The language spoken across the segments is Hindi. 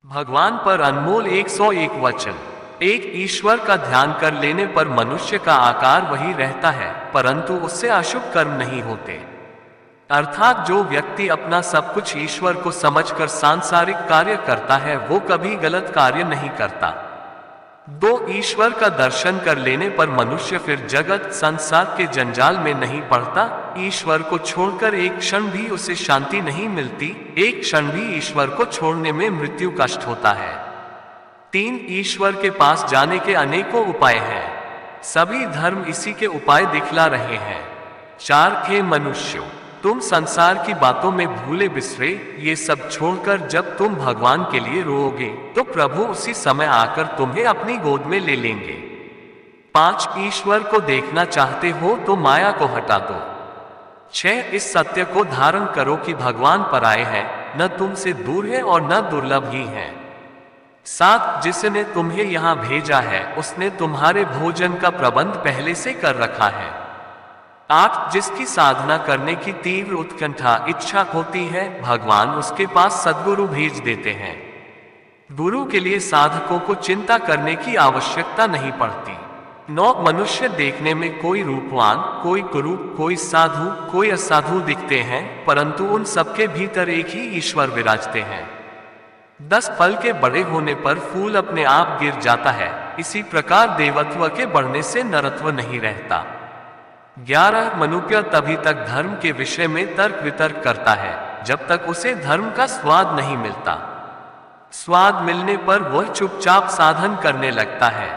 भगवान पर अनमोल 101 वचन। एक ईश्वर का ध्यान कर लेने पर मनुष्य का आकार वही रहता है, परंतु उससे अशुभ कर्म नहीं होते। अर्थात जो व्यक्ति अपना सब कुछ ईश्वर को समझकर सांसारिक कार्य करता है वो कभी गलत कार्य नहीं करता। दो ईश्वर का दर्शन कर लेने पर मनुष्य फिर जगत संसार के जंजाल में नहीं पड़ता। ईश्वर को छोड़कर एक क्षण भी उसे शांति नहीं मिलती। एक क्षण भी ईश्वर को छोड़ने में मृत्यु कष्ट होता है। 3 ईश्वर के पास जाने के अनेकों उपाय हैं। सभी धर्म इसी के उपाय दिखला रहे हैं। 4 हे मनुष्यों, तुम संसार की बातों में भूले बिसरे ये सब छोड़कर जब तुम भगवान के लिए रोओगे तो प्रभु उसी समय आकर तुम्हें अपनी गोद में ले लेंगे। 5 ईश्वर को देखना चाहते हो तो माया को हटा दो। 6 इस सत्य को धारण करो कि भगवान पराये हैं, न तुमसे दूर है और न दुर्लभ ही है। 7 जिसने तुम्हें यहाँ भेजा है उसने तुम्हारे भोजन का प्रबंध पहले से कर रखा है। 8 जिसकी साधना करने की तीव्र उत्कंठा इच्छा होती है भगवान उसके पास सद्गुरु भेज देते हैं। गुरु के लिए साधकों को चिंता करने की आवश्यकता नहीं पड़ती। 9 मनुष्य देखने में कोई रूपवान, कोई कुरूप, कोई साधु, कोई असाधु दिखते हैं, परंतु उन सबके भीतर एक ही ईश्वर विराजते हैं। 10 फल के बड़े होने पर फूल अपने आप गिर जाता है, इसी प्रकार देवत्व के बढ़ने से नरत्व नहीं रहता। 11 मनुष्य तभी तक धर्म के विषय में तर्क वितर्क करता है जब तक उसे धर्म का स्वाद नहीं मिलता। स्वाद मिलने पर वह चुपचाप साधन करने लगता है।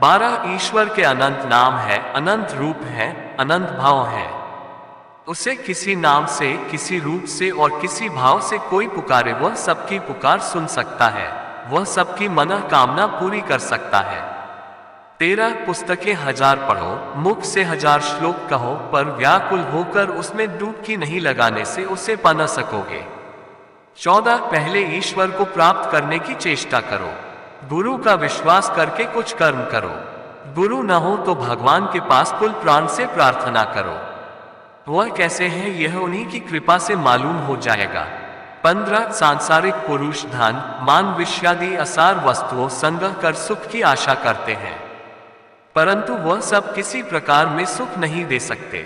12 ईश्वर के अनंत नाम है, अनंत रूप है, अनंत भाव है। उसे किसी नाम से, किसी रूप से और किसी भाव से कोई पुकारे वह सबकी पुकार सुन सकता है, वह सबकी मनोकामना पूरी कर सकता है। 13 पुस्तकें 1000 पढ़ो, मुख से 1000 श्लोक कहो, पर व्याकुल होकर उसमें डुबकी नहीं लगाने से उसे पा न सकोगे। 14 पहले ईश्वर को प्राप्त करने की चेष्टा करो, गुरु का विश्वास करके कुछ कर्म करो। गुरु न हो तो भगवान के पास कुल प्राण से प्रार्थना करो, वह कैसे हैं यह उन्हीं की कृपा से मालूम हो जाएगा। 15 सांसारिक पुरुष धन, मान, विषयादि असार वस्तुओं संग्रह कर सुख की आशा करते हैं, परंतु वह सब किसी प्रकार में सुख नहीं दे सकते।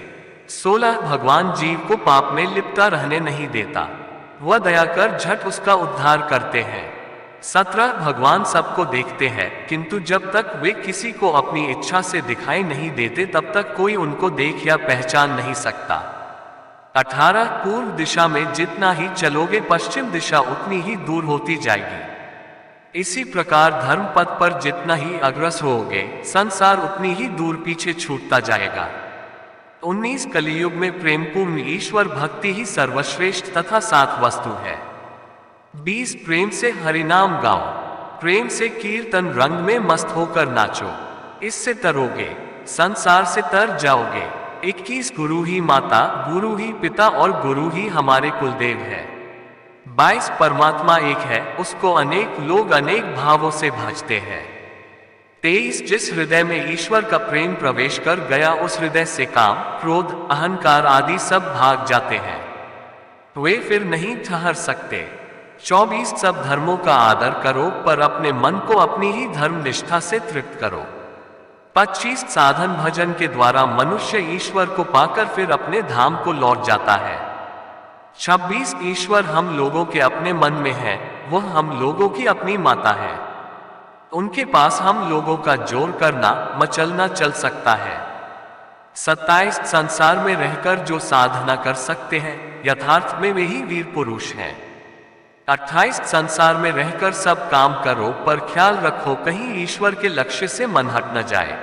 16 भगवान जीव को पाप में लिप्ता रहने नहीं देता, वह दया कर झट उसका उद्धार करते हैं। 17 भगवान सबको देखते हैं, किंतु जब तक वे किसी को अपनी इच्छा से दिखाई नहीं देते तब तक कोई उनको देख या पहचान नहीं सकता। 18 पूर्व दिशा में जितना ही चलोगे पश्चिम दिशा उतनी ही दूर होती जाएगी। इसी प्रकार धर्म पथ पर जितना ही अग्रसर होगे संसार उतनी ही दूर पीछे छूटता जाएगा। 19 कलियुग में प्रेमपूर्ण ईश्वर भक्ति ही सर्वश्रेष्ठ तथा सात वस्तु है। 20 प्रेम से हरिनाम गाओ, प्रेम से कीर्तन रंग में मस्त होकर नाचो, इससे तरोगे, संसार से तर जाओगे। 21 गुरु ही माता, गुरु ही पिता और गुरु ही हमारे कुलदेव है। 22 परमात्मा एक है, उसको अनेक लोग अनेक भावों से भजते हैं। 23 जिस हृदय में ईश्वर का प्रेम प्रवेश कर गया उस हृदय से काम, क्रोध, अहंकार आदि सब भाग जाते हैं, वे फिर नहीं ठहर सकते। 24 सब धर्मों का आदर करो, पर अपने मन को अपनी ही धर्म निष्ठा से तृप्त करो। 25 साधन भजन के द्वारा मनुष्य ईश्वर को पाकर फिर अपने धाम को लौट जाता है। 26 ईश्वर हम लोगों के अपने मन में है, वह हम लोगों की अपनी माता है, उनके पास हम लोगों का जोर करना, मचलना चल सकता है। 27 संसार में रहकर जो साधना कर सकते हैं यथार्थ में वे ही वीर पुरुष हैं। 28 संसार में रहकर सब काम करो, पर ख्याल रखो कहीं ईश्वर के लक्ष्य से मन हट न जाए।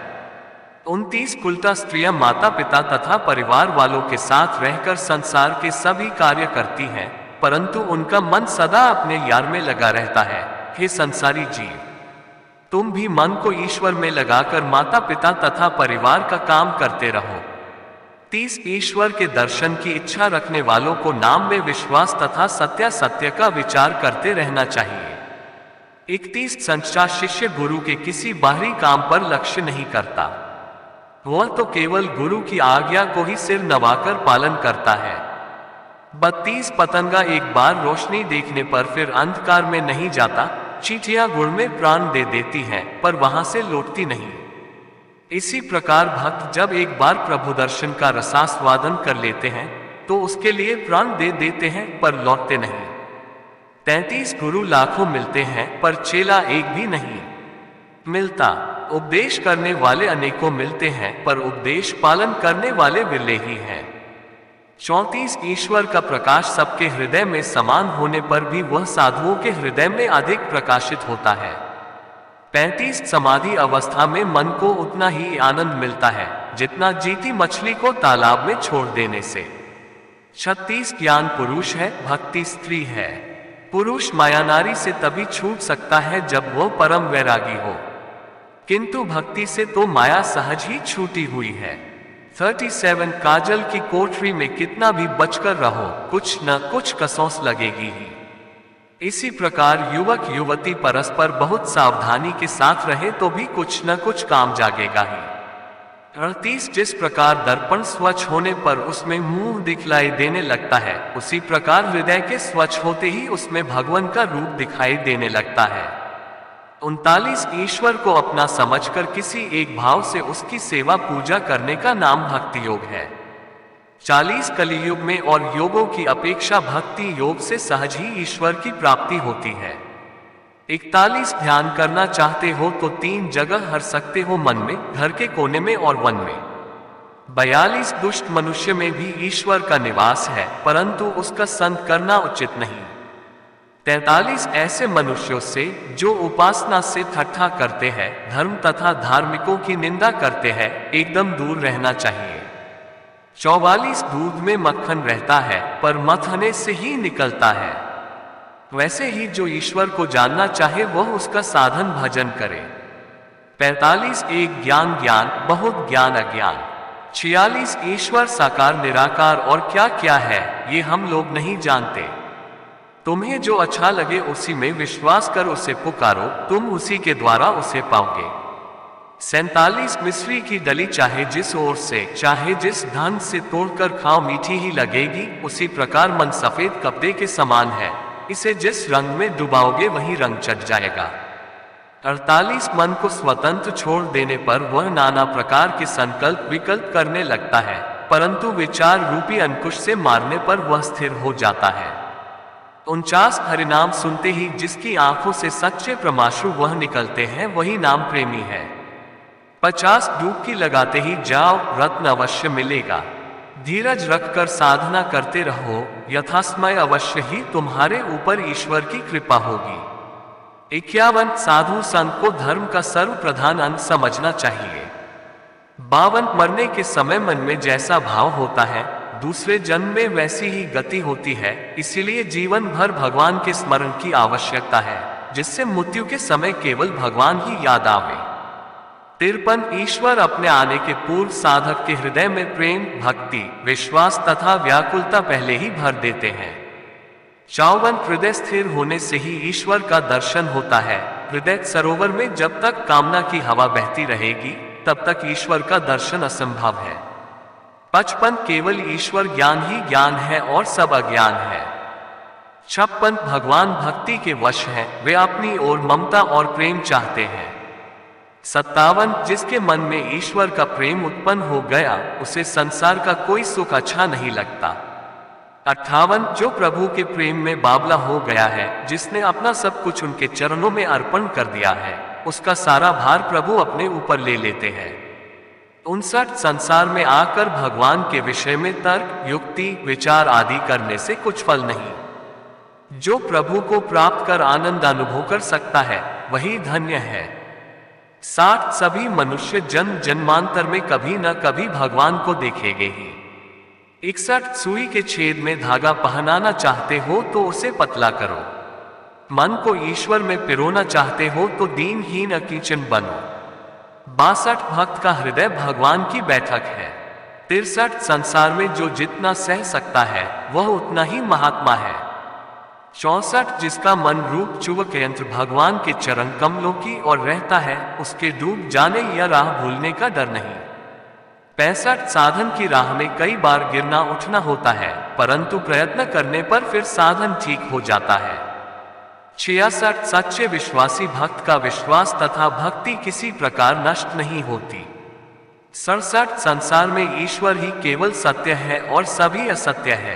29 कुलता स्त्रियां माता पिता तथा परिवार वालों के साथ रहकर संसार के सभी कार्य करती हैं, परंतु उनका मन सदा अपने यार में लगा रहता है। हे संसारी जीव, तुम भी मन को ईश्वर में लगाकर माता पिता तथा परिवार का काम करते रहो। 30 ईश्वर के दर्शन की इच्छा रखने वालों को नाम में विश्वास तथा सत्य का विचार करते रहना चाहिए। 31 सच्चा शिष्य गुरु के किसी बाहरी काम पर लक्ष्य नहीं करता, वह तो केवल गुरु की आज्ञा को ही सिर नवाकर पालन करता है। 32 पतंगा एक बार रोशनी देखने पर फिर अंधकार में नहीं जाता, चींटियां गुड़ में प्राण दे देती हैं पर वहां से लौटती नहीं। इसी प्रकार भक्त जब एक बार प्रभु दर्शन का रसास्वादन कर लेते हैं तो उसके लिए प्राण दे देते हैं पर लौटते नहीं। 33 गुरु लाखों मिलते हैं पर चेला एक भी नहीं मिलता। उपदेश करने वाले अनेकों मिलते हैं पर उपदेश पालन करने वाले विरले ही हैं। 34 ईश्वर का प्रकाश सबके हृदय में समान होने पर भी वह साधुओं के हृदय में अधिक प्रकाशित होता है। 35 समाधि अवस्था में मन को उतना ही आनंद मिलता है जितना जीती मछली को तालाब में छोड़ देने से। 36 ज्ञान पुरुष है, भक्ति स्त्री है। पुरुष माया नारी से तभी छूट सकता है जब वह परम वैरागी हो, किंतु भक्ति से तो माया सहज ही छूटी हुई है। 37 काजल की कोठरी में कितना भी बचकर रहो कुछ न कुछ कसौस लगेगी ही। इसी प्रकार युवक युवती परस्पर बहुत सावधानी के साथ रहे तो भी कुछ न कुछ काम जागेगा ही। 38 जिस प्रकार दर्पण स्वच्छ होने पर उसमें मुंह दिखलाई देने लगता है, उसी प्रकार हृदय के स्वच्छ होते ही उसमें भगवान का रूप दिखाई देने लगता है। 39 ईश्वर को अपना समझकर किसी एक भाव से उसकी सेवा पूजा करने का नाम भक्ति योग है। 40 कलियुग में और योगों की अपेक्षा भक्ति योग से सहज ही ईश्वर की प्राप्ति होती है। 41 ध्यान करना चाहते हो तो 3 जगह हर सकते हो, मन में, घर के कोने में और वन में। 42 दुष्ट मनुष्य में भी ईश्वर का निवास है परंतु उसका संग करना उचित नहीं। 43 ऐसे मनुष्यों से जो उपासना से ठट्ठा करते हैं, धर्म तथा धार्मिकों की निंदा करते हैं, एकदम दूर रहना चाहिए। 44 दूध में मक्खन रहता है पर मथने से ही निकलता है। वैसे ही जो ईश्वर को जानना चाहे वह उसका साधन भजन करे। 45 एक ज्ञान ज्ञान, बहुत ज्ञान अज्ञान। 46 ईश्वर साकार निराकार और क्या क्या है ये हम लोग नहीं जानते। तुम्हें जो अच्छा लगे उसी में विश्वास कर उसे पुकारो, तुम उसी के द्वारा उसे पाओगे। 47 मिस्री की डली चाहे जिस ओर से चाहे जिस ढंग से तोड़कर खाओ मीठी ही लगेगी, उसी प्रकार मन सफेद कपड़े के समान है, इसे जिस रंग में डुबाओगे वही रंग चढ़ जाएगा। 48 मन को स्वतंत्र छोड़ देने पर वह नाना प्रकार के संकल्प विकल्प करने लगता है परंतु विचार रूपी अंकुश से मारने पर वह स्थिर हो जाता है। 49 हरिनाम सुनते ही जिसकी आंखों से सच्चे प्रमाशु वह निकलते हैं वही नाम प्रेमी है। 50 डुबकी लगाते ही जाओ, रत्न अवश्य मिलेगा। धीरज रखकर साधना करते रहो, यथासमय अवश्य ही तुम्हारे ऊपर ईश्वर की कृपा होगी। 51 साधु संघ को धर्म का सर्व प्रधान अंग समझना चाहिए। 52 मरने के समय मन में जैसा भाव होता है दूसरे जन्म में वैसी ही गति होती है, इसीलिए जीवन भर भगवान के स्मरण की आवश्यकता है जिससे मृत्यु के समय केवल भगवान ही याद आवे। 53 ईश्वर अपने आने के पूर्व साधक के हृदय में प्रेम, भक्ति, विश्वास तथा व्याकुलता पहले ही भर देते हैं। 54 हृदय स्थिर होने से ही ईश्वर का दर्शन होता है। हृदय सरोवर में जब तक कामना की हवा बहती रहेगी तब तक ईश्वर का दर्शन असंभव है। 55 केवल ईश्वर ज्ञान ही ज्ञान है और सब अज्ञान है। 56 भगवान भक्ति के वश हैं, वे अपनी ओर ममता और प्रेम चाहते हैं। 57 जिसके मन में ईश्वर का प्रेम उत्पन्न हो गया उसे संसार का कोई सुख अच्छा नहीं लगता। 58 जो प्रभु के प्रेम में बावला हो गया है, जिसने अपना सब कुछ उनके चरणों में अर्पण कर दिया है, उसका सारा भार प्रभु अपने ऊपर ले लेते हैं। 59 संसार में आकर भगवान के विषय में तर्क, युक्ति, विचार आदि करने से कुछ फल नहीं। जो प्रभु को प्राप्त कर आनंद अनुभव कर सकता है वही धन्य है। 60 सभी मनुष्य जन्म जन्मांतर में कभी न कभी भगवान को देखेंगे ही। 61 सुई के छेद में धागा पहनाना चाहते हो तो उसे पतला करो। मन को ईश्वर में पिरोना चाहते हो तो दीनहीन अकिंचन बनो। 62 भक्त का हृदय भगवान की बैठक है। 63 संसार में जो जितना सह सकता है वह उतना ही महात्मा है। 64 जिसका मन रूप चुवक यंत्र भगवान के चरण कमलों की ओर रहता है, उसके डूब जाने या राह भूलने का डर नहीं। 65 साधन की राह में कई बार गिरना उठना होता है परंतु प्रयत्न करने पर फिर साधन ठीक हो जाता है। 66 सच्चे विश्वासी भक्त का विश्वास तथा भक्ति किसी प्रकार नष्ट नहीं होती। 67 संसार में ईश्वर ही केवल सत्य है और सभी असत्य है।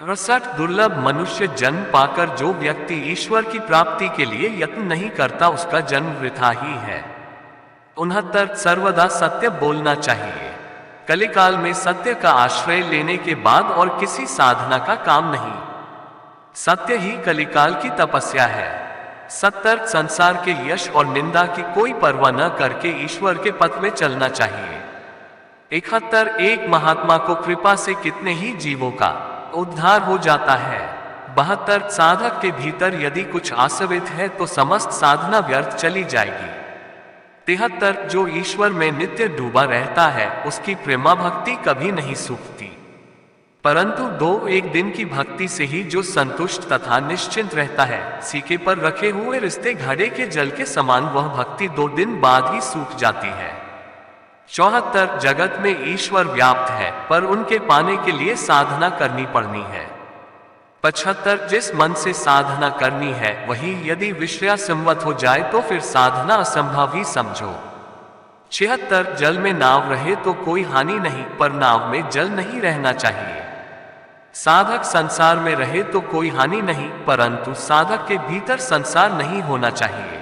68 दुर्लभ मनुष्य जन्म पाकर जो व्यक्ति ईश्वर की प्राप्ति के लिए यत्न नहीं करता उसका जन्म वृथा ही है। 69 सर्वदा सत्य बोलना चाहिए। कलिकाल में सत्य का आश्रय लेने के बाद और किसी साधना का काम नहीं। सत्य ही कलिकाल की तपस्या है। 70 संसार के यश और निंदा की कोई परवाह न करके ईश्वर के पथ में चलना चाहिए। 71 एक महात्मा को कृपा से कितने ही जीवों का उद्धार हो जाता है। 72 साधक के भीतर यदि कुछ आसवित है तो समस्त साधना व्यर्थ चली जाएगी। 73 जो ईश्वर में नित्य डूबा रहता है उसकी प्रेमा भक्ति कभी नहीं सूखती, परंतु एक दिन की भक्ति से ही जो संतुष्ट तथा निश्चिंत रहता है, सीके पर रखे हुए रिश्ते घड़े के जल के समान, वह भक्ति 2 दिन बाद ही सूख जाती है। 74 जगत में ईश्वर व्याप्त है पर उनके पाने के लिए साधना करनी पड़नी है। 75 जिस मन से साधना करनी है वही यदि विषयासंवत हो जाए तो फिर साधना असंभव ही समझो। 76 जल में नाव रहे तो कोई हानि नहीं, पर नाव में जल नहीं रहना चाहिए। साधक संसार में रहे तो कोई हानि नहीं, परंतु साधक के भीतर संसार नहीं होना चाहिए।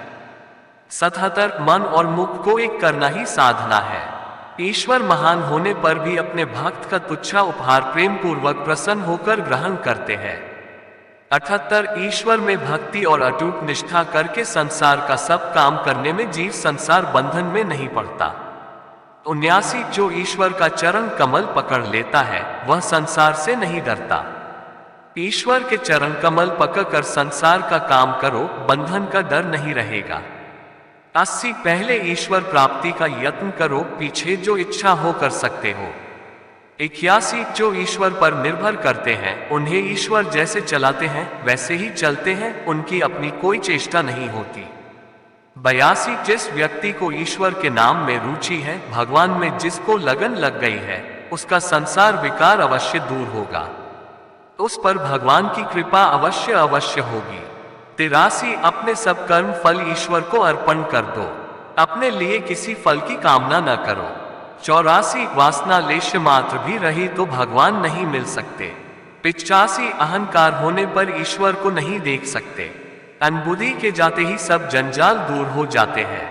77 मन और मुख को एक करना ही साधना है। ईश्वर महान होने पर भी अपने भक्त का तुच्छा उपहार प्रेम पूर्वक प्रसन्न होकर ग्रहण करते हैं। 78 ईश्वर में भक्ति और अटूट निष्ठा करके संसार का सब काम करने में जीव संसार बंधन में नहीं पड़ता। 79 जो ईश्वर का चरण कमल पकड़ लेता है वह संसार से नहीं डरता। ईश्वर के चरण कमल पकड़कर संसार का काम करो, बंधन का डर नहीं रहेगा। 80 पहले ईश्वर प्राप्ति का यत्न करो, पीछे जो इच्छा हो कर सकते हो। 81 जो ईश्वर पर निर्भर करते हैं उन्हें ईश्वर जैसे चलाते हैं वैसे ही चलते हैं, उनकी अपनी कोई चेष्टा नहीं होती। 82 जिस व्यक्ति को ईश्वर के नाम में रुचि है, भगवान में जिसको लगन लग गई है, उसका संसार विकार अवश्य दूर होगा, उस पर भगवान की कृपा अवश्य अवश्य होगी। 83 अपने सब कर्म फल ईश्वर को अर्पण कर दो, अपने लिए किसी फल की कामना न करो। 84 वासना लेश मात्र भी रही तो भगवान नहीं मिल सकते। 85 अहंकार होने पर ईश्वर को नहीं देख सकते, अनबुद्धि के जाते ही सब जंजाल दूर हो जाते हैं।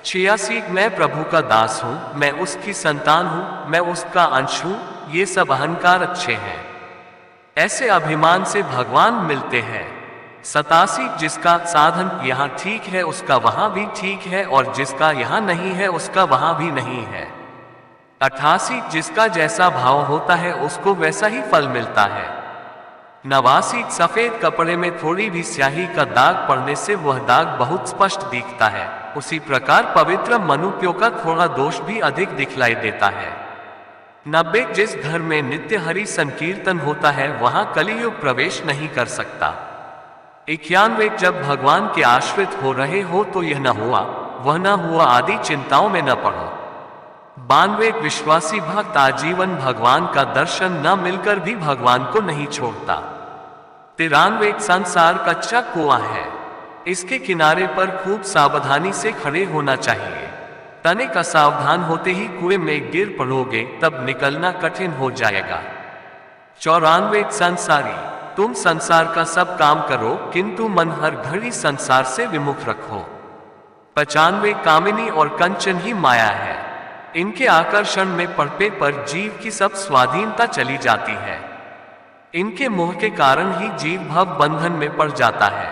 86 मैं प्रभु का दास हूँ, मैं उसकी संतान हूँ, मैं उसका अंश हूँ, ये सब अहंकार अच्छे हैं, ऐसे अभिमान से भगवान मिलते हैं। 87 जिसका साधन यहाँ ठीक है उसका वहां भी ठीक है, और जिसका यहाँ नहीं है उसका वहां भी नहीं है। 88 जिसका जैसा भाव होता है उसको वैसा ही फल मिलता है। 89 सफेद कपड़े में थोड़ी भी स्याही का दाग पड़ने से वह दाग बहुत स्पष्ट दिखता है, उसी प्रकार पवित्र मनुष्यों का थोड़ा दोष भी अधिक दिखलाई देता है। 90 जिस घर में नित्य हरि संकीर्तन होता है वहां कलियुग प्रवेश नहीं कर सकता। 91 जब भगवान के आश्रित हो रहे हो तो यह न हुआ वह न हुआ आदि चिंताओं में न पड़ो। 92 विश्वासी भक्त आजीवन भगवान का दर्शन न मिलकर भी भगवान को नहीं छोड़ता। 93 संसार कच्चा कुआं है, इसके किनारे पर खूब सावधानी से खड़े होना चाहिए, तनिक असावधान होते ही कुएं में गिर पड़ोगे तब निकलना कठिन हो जाएगा। 94 संसारी तुम संसार का सब काम करो किंतु मन हर घड़ी संसार से विमुख रखो। 95 कामिनी और कंचन ही माया है, इनके आकर्षण में पड़ने पर जीव की सब स्वाधीनता चली जाती है, इनके मोह के कारण ही जीव भव बंधन में पड़ जाता है।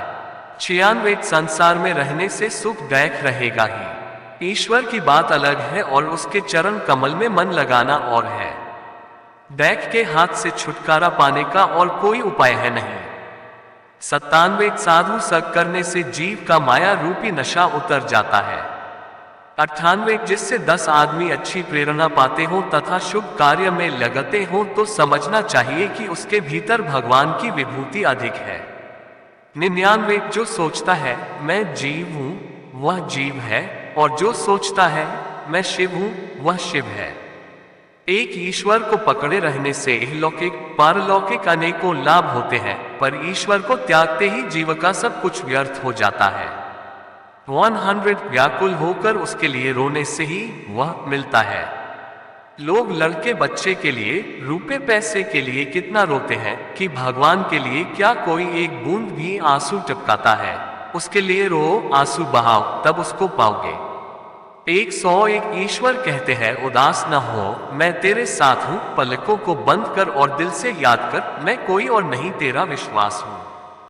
96 संसार में रहने से सुख दैख रहेगा ही, ईश्वर की बात अलग है और उसके चरण कमल में मन लगाना और है। दैख के हाथ से छुटकारा पाने का और कोई उपाय है नहीं। 97 साधु संग करने से जीव का माया रूपी नशा उतर जाता है। 98 जिससे 10 आदमी अच्छी प्रेरणा पाते हो तथा शुभ कार्य में लगते हो तो समझना चाहिए कि उसके भीतर भगवान की विभूति अधिक है। 99 जो सोचता है मैं जीव हूं वह जीव है, और जो सोचता है मैं शिव हूं वह शिव है। एक ईश्वर को पकड़े रहने से इहलौकिक पारलौकिक अनेकों लाभ होते हैं, पर ईश्वर को त्यागते ही जीव का सब कुछ व्यर्थ हो जाता है। 100 व्याकुल होकर उसके लिए रोने से ही वह मिलता है। लोग लड़के बच्चे के लिए, रुपए पैसे के लिए कितना रोते हैं कि भगवान के लिए क्या कोई एक बूंद भी आंसू टपकाता है? उसके लिए रो, आंसू बहाओ, तब उसको पाओगे। 101 ईश्वर कहते हैं, उदास न हो, मैं तेरे साथ हूं, पलकों को बंद कर और दिल से याद कर, मैं कोई और नहीं, तेरा विश्वास हूं।